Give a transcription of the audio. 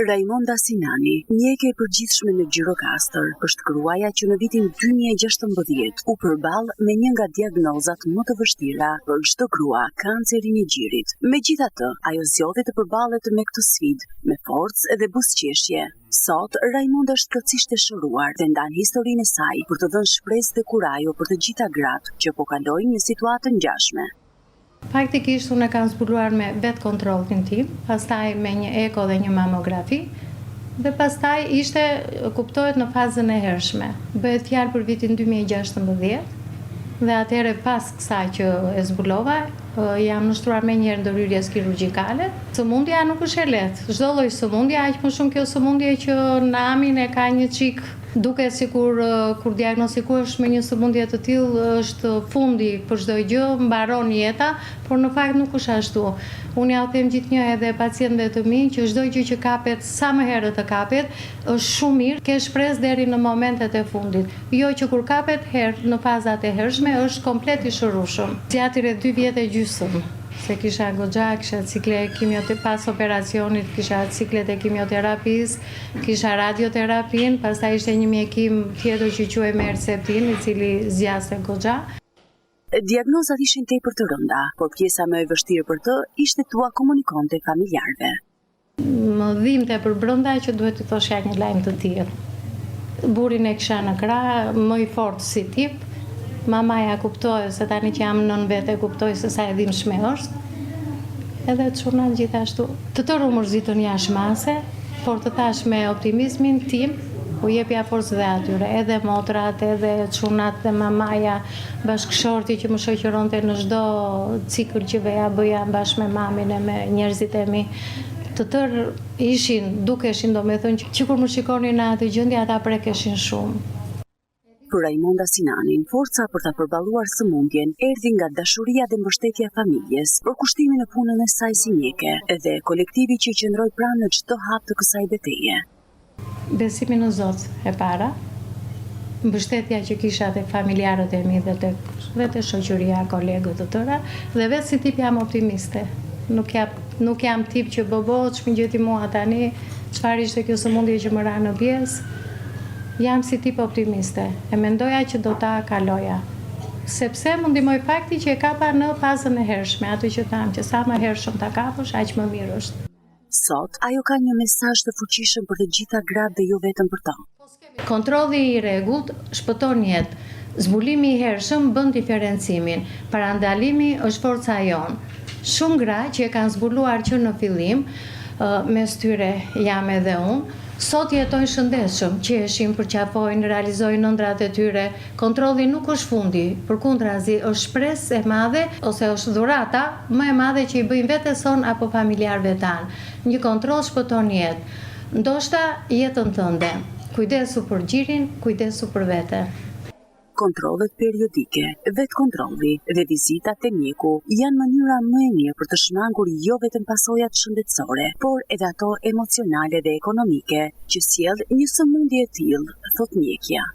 Raimonda Sinani, mjeke e përgjithshme në Gjirokastër, është gruaja që në vitin 2016 u përball me një nga diagnozat më të vështira për çdo grua, kancerin e gjirit. Megjithatë, ajo zgjodhi të përballet me këtë sfidë me forcë dhe buzëqeshje. Sot, Raimonda është plotësisht e shëruar dhe ndan historinë e saj për të dhënë shpresë dhe kurajo për të gjitha gratë që po kalojnë një situatë ngjashme. Faktikisht unë e kam zbuluar me vetë kontrollin tim, pastaj me një eko dhe një mamografi, dhe pastaj kuptohet në fazën e hershme. Bëhet fjalë për vitin 2016, dhe atëherë pas kësaj që e zbulova, jam nështruar me njëherë ndërhyrjes kirurgjikale. Sëmundja nuk është e lehtë. Çdo lloj sëmundje, aq më shumë kjo sëmundje që në amin e ka një çik duke sikur kur diagnostikohesh me një sëmundje të tillë është fundi për çdo gjë, mbaron jeta, por në fakt nuk është ashtu. Unë ja them gjithnjë edhe pacientëve të mi që çdo gjë që kapet sa më herët të kapet është shumë mirë, ke shpresë deri në momentet e fundit. Jo që kur kapet herë në fazat e hershme është komplet i shërushëm. Zgjati rreth 2 vjet e gjysmë. Se kisha goxha, kisha cikle pas operacionit, kisha ciklet e kimioterapisë, kisha radioterapin, pastaj ishte një mjekim tjetër që quhej Herceptin, i cili zgjaste goxha. Diagnozat ishin tepër të rënda, por pjesa më e vështirë për të ishte t'ua komunikonte familjarëve. Më dhimbte për brenda që duhet të thoshja një lajm të tillë. Burrin e kisha në krah, më i fortë si tip. Mamaja kuptoi se tani që jam nën vete kuptoi se sa e dhimbshme është. Edhe çunat gjithashtu. Të tërë u mërzitën jashmase, por të thash me optimizmin tim, u jepja forcë dhe atyre, edhe motrat, edhe çunat dhe mamaja, bashkëshorti që më shoqëronte në çdo cikël që veja bëja bashkë me mamin e me njerëzit e mi. Të tërë dukeshin domethënë që kur më shikonin në atë gjendje ata prekeshin shumë. Për Raimonda Sinanin, forca për ta përballuar sëmundjen erdhi nga dashuria dhe mbështetja e familjes, për kushtimin në punën e saj si mjeke, edhe kolektivi që qëndroi pranë në çdo hap të kësaj betejë. Besimi në Zot e para, mbështetja që kisha tek familjarët e mi dhe tek shoqëria, kolegët të tëra, dhe vetë si tip jam optimiste. Nuk jam tip që ç'më gjeti mua tani, çfarë ishte kjo sëmundje që më ra në pjesë. Jam si tip optimiste, e mendoja që do ta kaloja. Sepse më ndihmoi fakti që e kapa në fazën e hershme, atë që tham që sa më hershëm ta kapësh, aq më mirë është. Sot, ajo ka një mesazh të fuqishëm për të gjitha gratë dhe jo vetëm për to. Kontrolli i rregullt shpëton jetë. Zbulimi i hershëm bën diferencimin. Parandalimi është forca jon. Shumë gra që e kanë zbuluar që në fillim, mes tyre jam edhe unë, sot jetojnë shëndetshëm, qeshin, përqafojnë, realizojnë ëndrat e tyre. Kontrolli nuk është fundi, përkundrazi është shpresë e madhe ose është dhurata më e madhe që i bëjnë vetes son apo familjarëve tan. Një kontroll shpëton jetë. Ndoshta jetën tënde. Kujdesu për gjirin, kujdesu për veten. Kontrollet periodike, vetë kontrolli dhe vizitat te mjeku janë mënyra më e mirë për të shmangur jo vetëm pasojat shëndetësore, por edhe ato emocionale dhe ekonomike që sjell një sëmundje e tillë, thot mjekja.